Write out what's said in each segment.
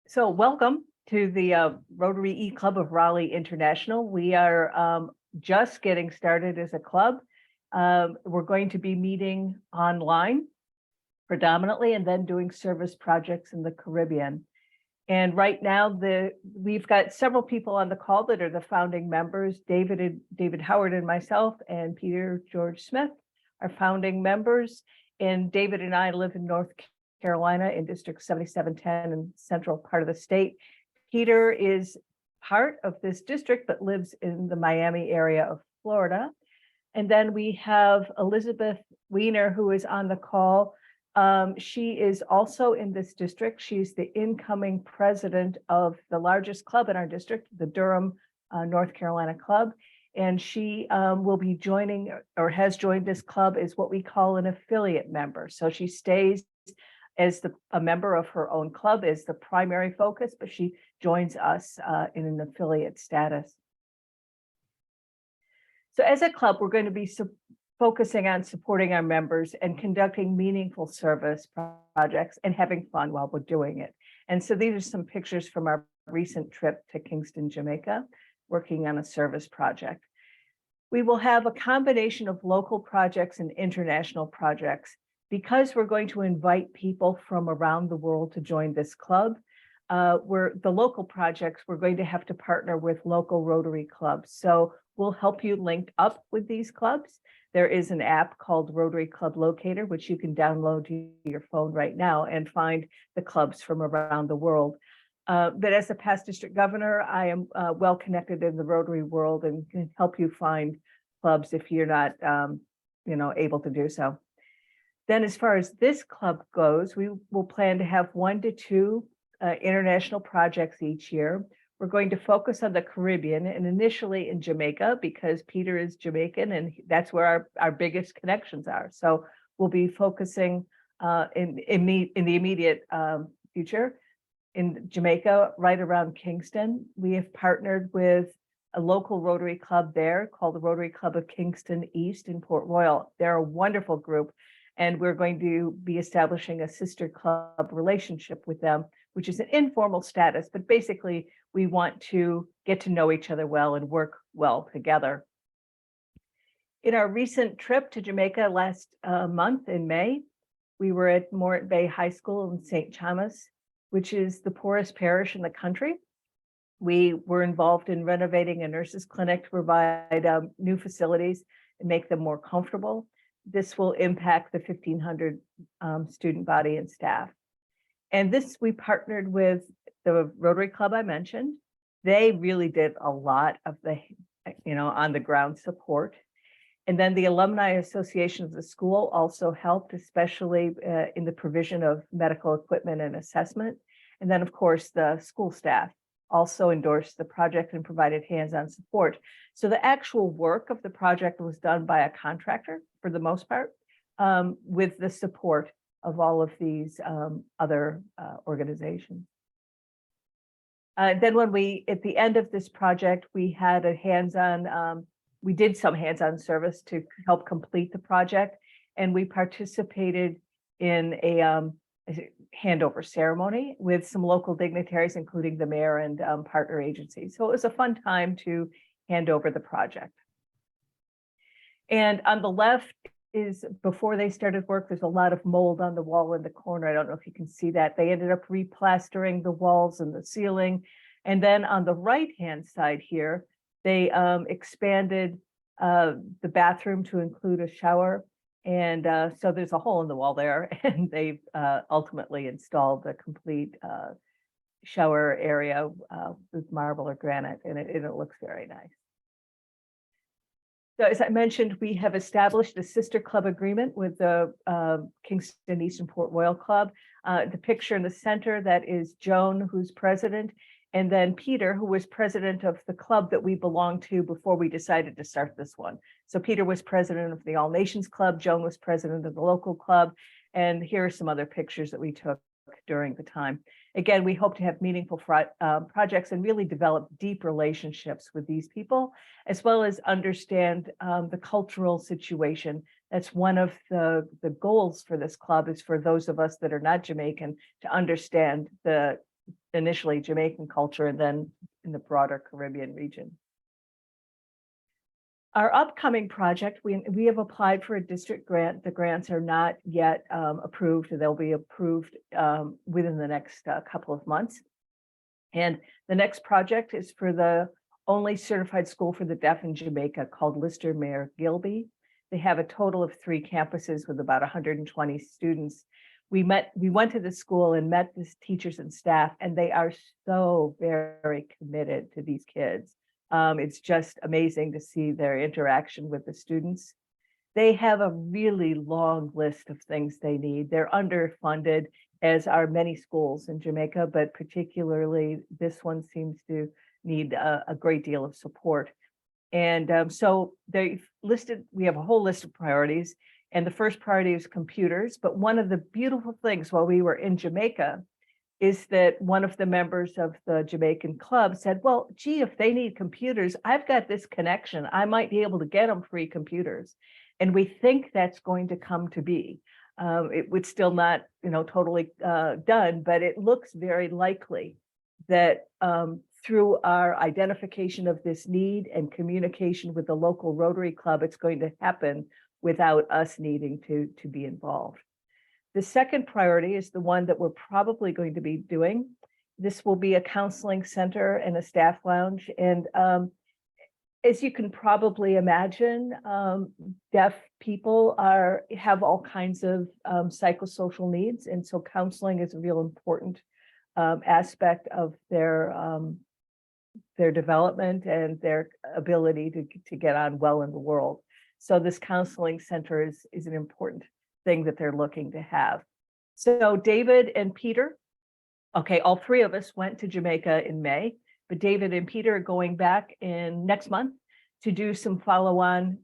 So welcome to the Rotary E-Club of Raleigh International. We are just getting started as a club. We're going to be meeting online predominantly and then doing service projects in the Caribbean. And right now, we've got several people on the call that are the founding members. David Howard and myself and Peter George Smith are founding members. And David and I live in North Carolina in District 7710 in central part of the state. Peter is part of this district but lives in the Miami area of Florida. And then we have Elizabeth Weiner, who is on the call. She is also in this district. She's the incoming president of the largest club in our district, the Durham, North Carolina Club. And she will be joining or has joined this club as what we call an affiliate member. So she stays as a member of her own club is the primary focus, but she joins us in an affiliate status. So as a club, we're going to be focusing on supporting our members and conducting meaningful service projects and having fun while we're doing it. And so these are some pictures from our recent trip to Kingston, Jamaica, working on a service project. We will have a combination of local projects and international projects. Because we're going to invite people from around the world to join this club, the local projects, we're going to have to partner with local Rotary clubs. So we'll help you link up with these clubs. There is an app called Rotary Club Locator, which you can download to your phone right now and find the clubs from around the world. But as a past district governor, I am well connected in the Rotary world and can help you find clubs if you're not able to do so. Then as far as this club goes, we will plan to have 1 to 2 international projects each year. We're going to focus on the Caribbean and initially in Jamaica because Peter is Jamaican and that's where our biggest connections are. So we'll be focusing in the immediate future in Jamaica, right around Kingston. We have partnered with a local Rotary club there called the Rotary Club of Kingston East in Port Royal. They're a wonderful group. And we're going to be establishing a sister club relationship with them, which is an informal status, but basically we want to get to know each other well and work well together. In our recent trip to Jamaica last month in May, we were at Morant Bay High School in St. Thomas, which is the poorest parish in the country. We were involved in renovating a nurses clinic to provide new facilities and make them more comfortable. This will impact the 1,500 student body and staff. And this, we partnered with the Rotary Club I mentioned. They really did a lot of the, on the ground support. And then the Alumni Association of the school also helped, especially in the provision of medical equipment and assessment. And then, of course, the school staff also endorsed the project and provided hands-on support. So the actual work of the project was done by a contractor for the most part, with the support of all of these other organizations. Then at the end of this project, we had a we did some hands-on service to help complete the project, and we participated in a handover ceremony with some local dignitaries, including the mayor and partner agencies. So it was a fun time to hand over the project. And on the left is before they started work, there's a lot of mold on the wall in the corner. I don't know if you can see that. They ended up replastering the walls and the ceiling. And then on the right-hand side here, they expanded the bathroom to include a shower. And so there's a hole in the wall there, and they've ultimately installed a complete shower area with marble or granite, and it looks very nice. So as I mentioned, we have established a sister club agreement with the Kingston East and Port Royal Club. The picture in the center, that is Joan, who's president, and then Peter, who was president of the club that we belonged to before we decided to start this one. So Peter was president of the All Nations Club, Joan was president of the local club, and here are some other pictures that we took during the time. Again, we hope to have meaningful projects and really develop deep relationships with these people, as well as understand the cultural situation. That's one of the goals for this club, is for those of us that are not Jamaican to understand the initially Jamaican culture and then in the broader Caribbean region. Our upcoming project, we have applied for a district grant. The grants are not yet approved. They'll be approved within the next couple of months. And the next project is for the only certified school for the deaf in Jamaica called Lister Mayor Gilby. They have a total of 3 campuses with about 120 students. We went to the school and met the teachers and staff, and they are so very committed to these kids. It's just amazing to see their interaction with the students. They have a really long list of things they need. They're underfunded, as are many schools in Jamaica, but particularly this one seems to need a great deal of support. And so they've listed, we have a whole list of priorities, and the first priority is computers. But one of the beautiful things while we were in Jamaica is that one of the members of the Jamaican club said, well, gee, if they need computers, I've got this connection. I might be able to get them free computers. And we think that's going to come to be. It would still not, totally done, but it looks very likely that through our identification of this need and communication with the local Rotary Club, it's going to happen without us needing to be involved. The second priority is the one that we're probably going to be doing. This will be a counseling center and a staff lounge. And as you can probably imagine, deaf people have all kinds of psychosocial needs. And so counseling is a real important aspect of their development and their ability to get on well in the world. So this counseling center is an important thing that they're looking to have. So David and Peter, okay, all 3 of us went to Jamaica in May, but David and Peter are going back in next month to do some follow-on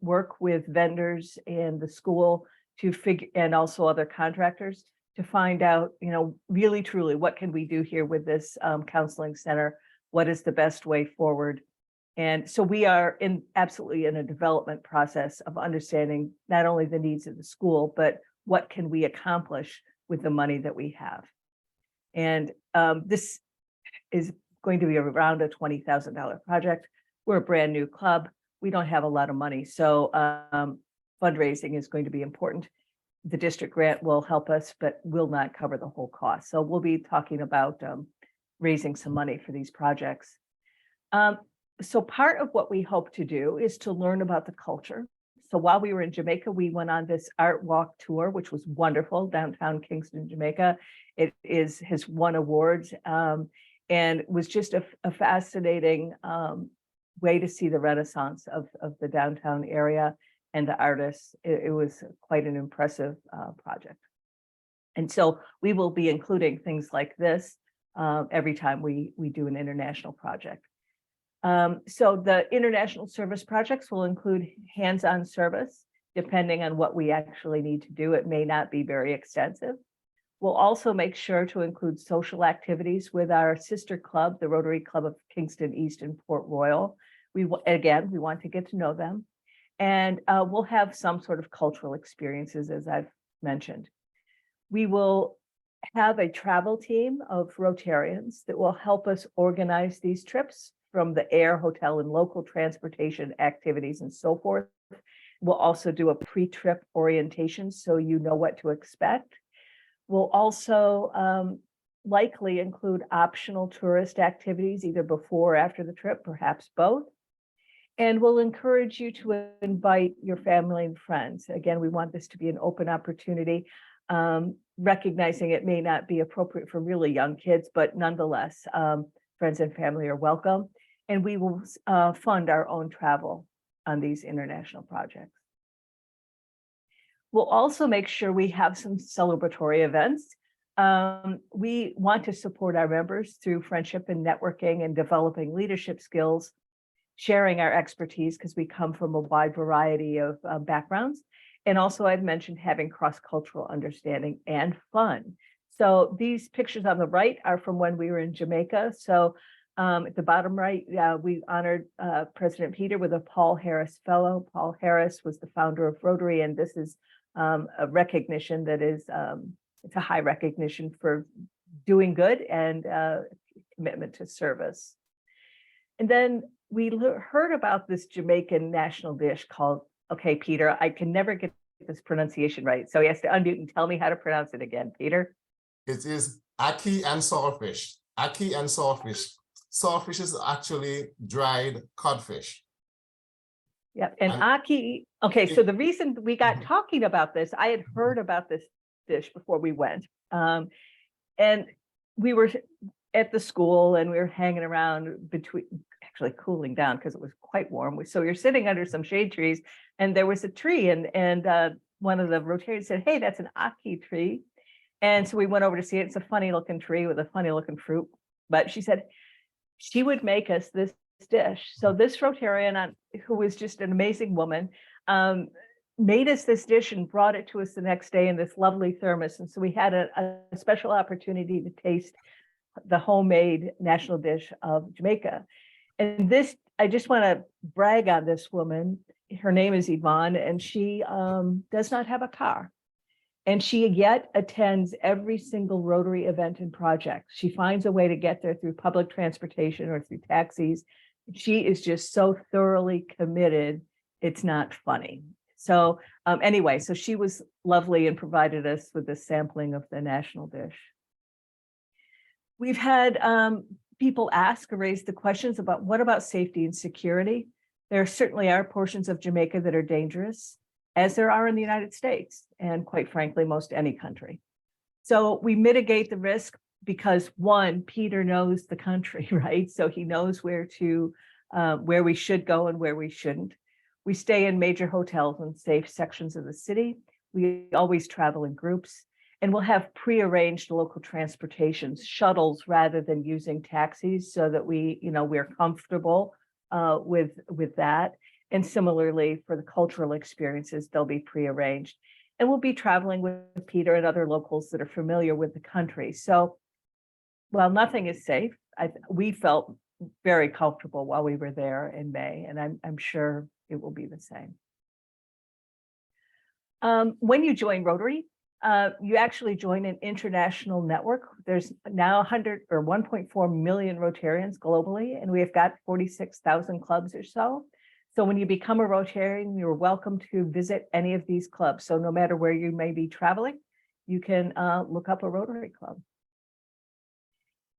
work with vendors and the school to figure, and also other contractors to find out, really truly what can we do here with this counseling center? What is the best way forward? And so we are absolutely in a development process of understanding not only the needs of the school, but what can we accomplish with the money that we have. And this is going to be around a $20,000 project. We're a brand new club. We don't have a lot of money. So fundraising is going to be important. The district grant will help us, but will not cover the whole cost. So we'll be talking about raising some money for these projects. So part of what we hope to do is to learn about the culture. So while we were in Jamaica, we went on this art walk tour, which was wonderful, downtown Kingston, Jamaica. It has won awards and was just a fascinating way to see the renaissance of the downtown area and the artists. It was quite an impressive project. And so we will be including things like this every time we do an international project. So the international service projects will include hands-on service, depending on what we actually need to do. It may not be very extensive. We'll also make sure to include social activities with our sister club, the Rotary Club of Kingston East and Port Royal. We want to get to know them. And we'll have some sort of cultural experiences, as I've mentioned. We will have a travel team of Rotarians that will help us organize these trips, from the air, hotel, and local transportation activities and so forth. We'll also do a pre-trip orientation so you know what to expect. We'll also likely include optional tourist activities either before or after the trip, perhaps both. And we'll encourage you to invite your family and friends. Again, we want this to be an open opportunity, recognizing it may not be appropriate for really young kids, but nonetheless, friends and family are welcome. And we will fund our own travel on these international projects. We'll also make sure we have some celebratory events. We want to support our members through friendship and networking and developing leadership skills, sharing our expertise because we come from a wide variety of backgrounds. And also I've mentioned having cross-cultural understanding and fun. So these pictures on the right are from when we were in Jamaica. So at the bottom right, we honored President Peter with a Paul Harris Fellow. Paul Harris was the founder of Rotary, and this is a recognition that is, it's a high recognition for doing good and commitment to service. And then we heard about this Jamaican national dish called, okay, Peter, I can never get this pronunciation right. So he has to unmute and tell me how to pronounce it again, Peter. It is ackee and saltfish. Ackee and saltfish. Saltfish is actually dried codfish. Yep. And ackee. Okay. So the reason we got talking about this, I had heard about this dish before we went. And we were at the school and we were hanging around between, actually cooling down because it was quite warm. So we were sitting under some shade trees and there was a tree and one of the Rotarians said, hey, that's an ackee tree. And so we went over to see it. It's a funny looking tree with a funny looking fruit. But she said she would make us this dish. So this Rotarian, who was just an amazing woman, made us this dish and brought it to us the next day in this lovely thermos. And so we had a special opportunity to taste the homemade national dish of Jamaica. And this, I just want to brag on this woman. Her name is Yvonne, and she does not have a car. And she yet attends every single Rotary event and project. She finds a way to get there through public transportation or through taxis. She is just so thoroughly committed, it's not funny. So anyway, so she was lovely and provided us with a sampling of the national dish. We've had people ask or raise the questions about what about safety and security? There certainly are portions of Jamaica that are dangerous, as there are in the United States, and quite frankly, most any country. So we mitigate the risk because one, Peter knows the country, right? So he knows where we should go and where we shouldn't. We stay in major hotels and safe sections of the city. We always travel in groups, and we'll have prearranged local transportations, shuttles rather than using taxis, so that we're comfortable with that. And similarly, for the cultural experiences, they'll be prearranged. And we'll be traveling with Peter and other locals that are familiar with the country. So while nothing is safe, we felt very comfortable while we were there in May, and I'm sure it will be the same. When you join Rotary, you actually join an international network. There's now 1.4 million Rotarians globally, and we have got 46,000 clubs or so. So when you become a Rotarian, you're welcome to visit any of these clubs. So no matter where you may be traveling, you can look up a Rotary club.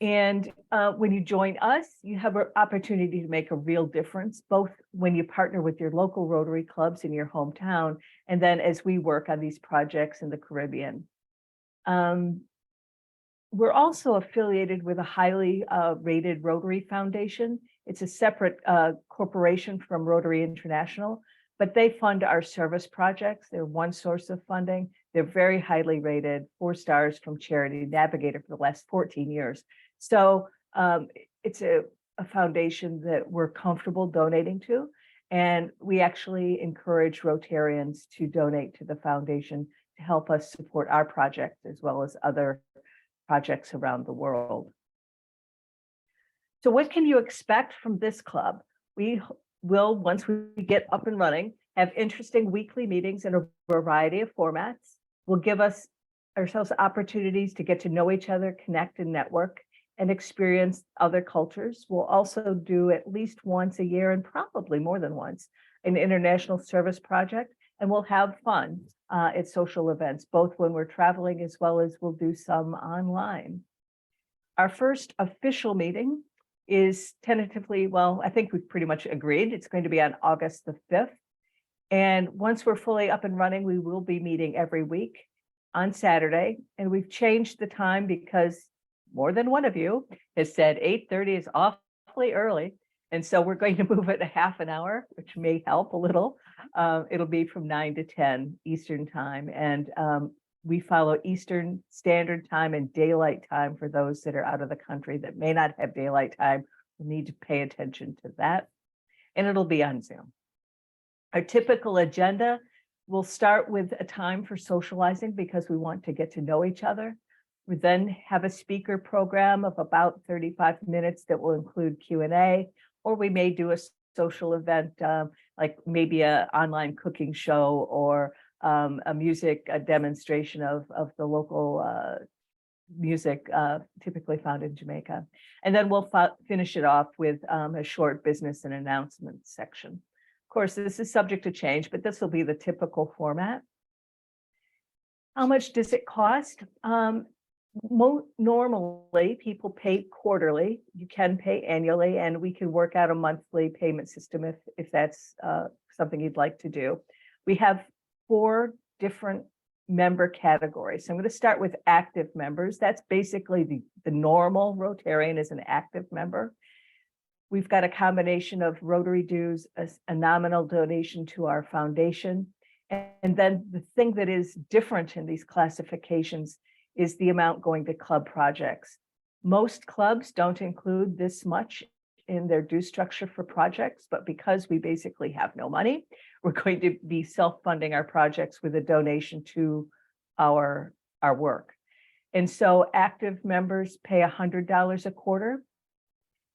And when you join us, you have an opportunity to make a real difference, both when you partner with your local Rotary clubs in your hometown, and then as we work on these projects in the Caribbean. We're also affiliated with a highly rated Rotary Foundation. It's a separate corporation from Rotary International, but they fund our service projects. They're one source of funding. They're very highly rated, 4 stars from Charity Navigator for the last 14 years. So it's a foundation that we're comfortable donating to. And we actually encourage Rotarians to donate to the foundation to help us support our project as well as other projects around the world. So what can you expect from this club? We will, once we get up and running, have interesting weekly meetings in a variety of formats. Will give ourselves opportunities to get to know each other, connect and network, and experience other cultures. We'll also do at least once a year, and probably more than once, an international service project, and we'll have fun at social events, both when we're traveling as well as we'll do some online. Our first official meeting is tentatively, well, I think we've pretty much agreed, it's going to be on August the 5th. And once we're fully up and running, we will be meeting every week on Saturday. And we've changed the time because more than one of you has said 8:30 is awfully early. And so we're going to move it a half an hour, which may help a little. It'll be from 9 to 10 Eastern time. And we follow Eastern Standard Time and daylight time for those that are out of the country that may not have daylight time. We need to pay attention to that. And it'll be on Zoom. Our typical agenda will start with a time for socializing because we want to get to know each other. We then have a speaker program of about 35 minutes that will include Q&A, or we may do a social event like maybe an online cooking show or a music demonstration of the local music typically found in Jamaica. And then we'll finish it off with a short business and announcements section. Of course, this is subject to change, but this will be the typical format. How much does it cost? Normally, people pay quarterly. You can pay annually, and we can work out a monthly payment system if that's something you'd like to do. We have 4 different member categories. So I'm going to start with active members. That's basically the normal Rotarian is an active member. We've got a combination of Rotary dues, a nominal donation to our foundation. And then the thing that is different in these classifications is the amount going to club projects. Most clubs don't include this much in their due structure for projects, but because we basically have no money, we're going to be self-funding our projects with a donation to our work. And so active members pay $100 a quarter.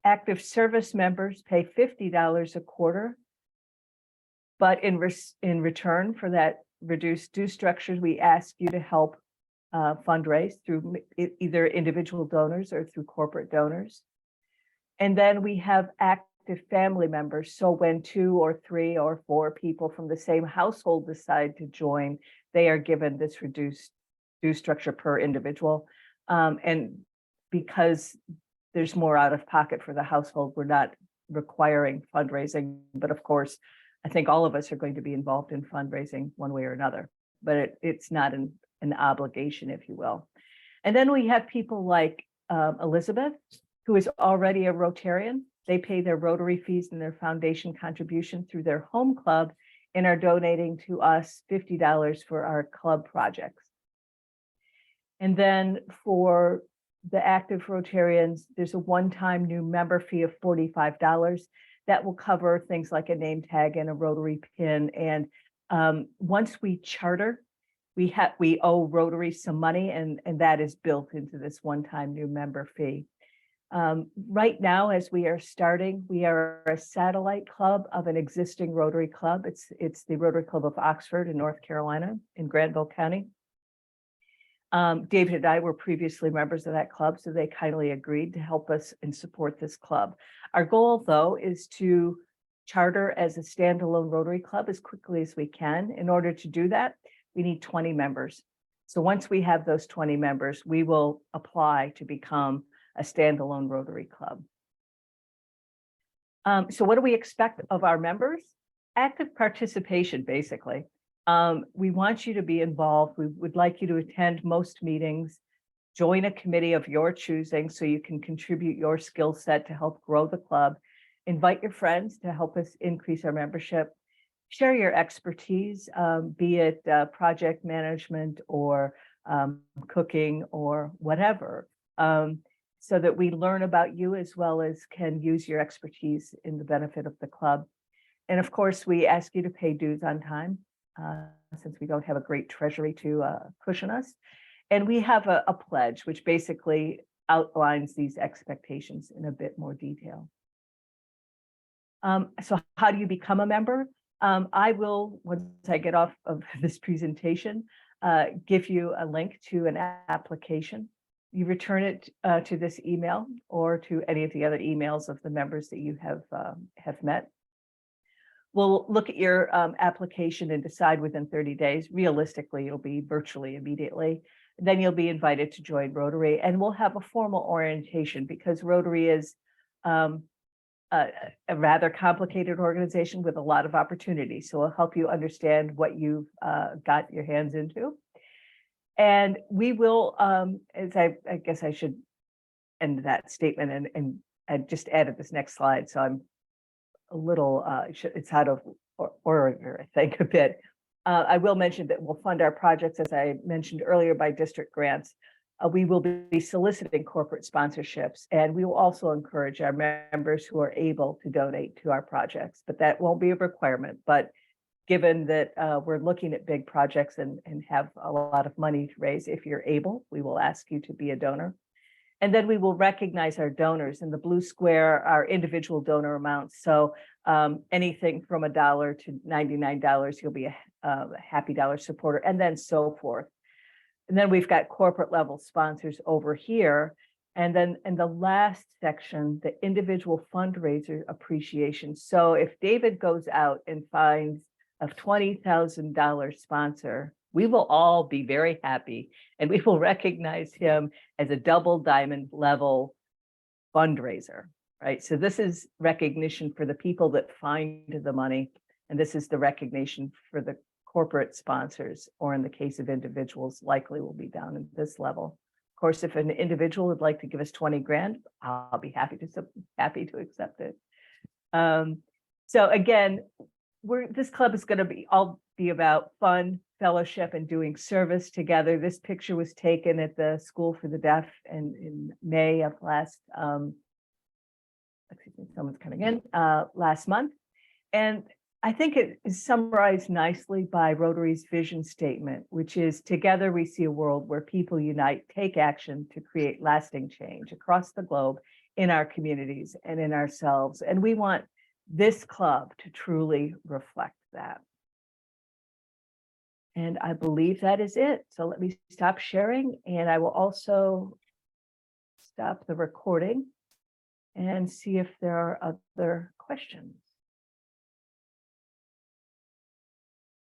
Active service members pay $50 a quarter. But in return for that reduced due structure, we ask you to help fundraise through either individual donors or through corporate donors. And then we have active family members. So when 2 or 3 or 4 people from the same household decide to join, they are given this reduced due structure per individual. And because there's more out of pocket for the household, we're not requiring fundraising. But of course, I think all of us are going to be involved in fundraising one way or another, but it's not an obligation, if you will. And then we have people like Elizabeth, who is already a Rotarian. They pay their Rotary fees and their foundation contribution through their home club and are donating to us $50 for our club projects. And then for the active Rotarians, there's a one-time new member fee of $45. That will cover things like a name tag and a Rotary pin. And once we charter, we owe Rotary some money, and that is built into this one-time new member fee. Right now, as we are starting, we are a satellite club of an existing Rotary club. It's the Rotary Club of Oxford in North Carolina in Granville County. David and I were previously members of that club, so they kindly agreed to help us and support this club. Our goal, though, is to charter as a standalone Rotary club as quickly as we can. In order to do that, we need 20 members. So once we have those 20 members, we will apply to become a standalone Rotary club. So what do we expect of our members? Active participation, basically. We want you to be involved. We would like you to attend most meetings, join a committee of your choosing so you can contribute your skill set to help grow the club, invite your friends to help us increase our membership, share your expertise, be it project management or cooking or whatever, so that we learn about you as well as can use your expertise in the benefit of the club. And of course, we ask you to pay dues on time, since we don't have a great treasury to cushion us. And we have a pledge, which basically outlines these expectations in a bit more detail. So how do you become a member? I will, once I get off of this presentation, give you a link to an application. You return it to this email or to any of the other emails of the members that you have met. We'll look at your application and decide within 30 days. Realistically, it'll be virtually immediately. Then you'll be invited to join Rotary, and we'll have a formal orientation because Rotary is a rather complicated organization with a lot of opportunities. So we'll help you understand what you've got your hands into. And we will, as I guess I should end that statement, and I just added this next slide. So I'm a little, it's out of order, I think, a bit. I will mention that we'll fund our projects, as I mentioned earlier, by district grants. We will be soliciting corporate sponsorships, and we will also encourage our members who are able to donate to our projects, but that won't be a requirement. But given that we're looking at big projects and have a lot of money to raise, if you're able, we will ask you to be a donor. And then we will recognize our donors. In the blue square, our individual donor amounts. So anything from $1 to $99, you'll be a Happy Dollar supporter, and then so forth. And then we've got corporate level sponsors over here. And then in the last section, the individual fundraiser appreciation. So if David goes out and finds a $20,000 sponsor, we will all be very happy and we will recognize him as a double diamond level fundraiser, right? So this is recognition for the people that find the money. And this is the recognition for the corporate sponsors, or in the case of individuals, likely will be down at this level. Of course, if an individual would like to give us 20 grand, I'll be happy to accept it. So again, this club is going to be about fun, fellowship, and doing service together. This picture was taken at the School for the Deaf and in May of last, excuse me, someone's coming in, last month. And I think it is summarized nicely by Rotary's vision statement, which is, together we see a world where people unite, take action to create lasting change across the globe in our communities and in ourselves. And we want this club to truly reflect that. And I believe that is it. So let me stop sharing, and I will also stop the recording and see if there are other questions.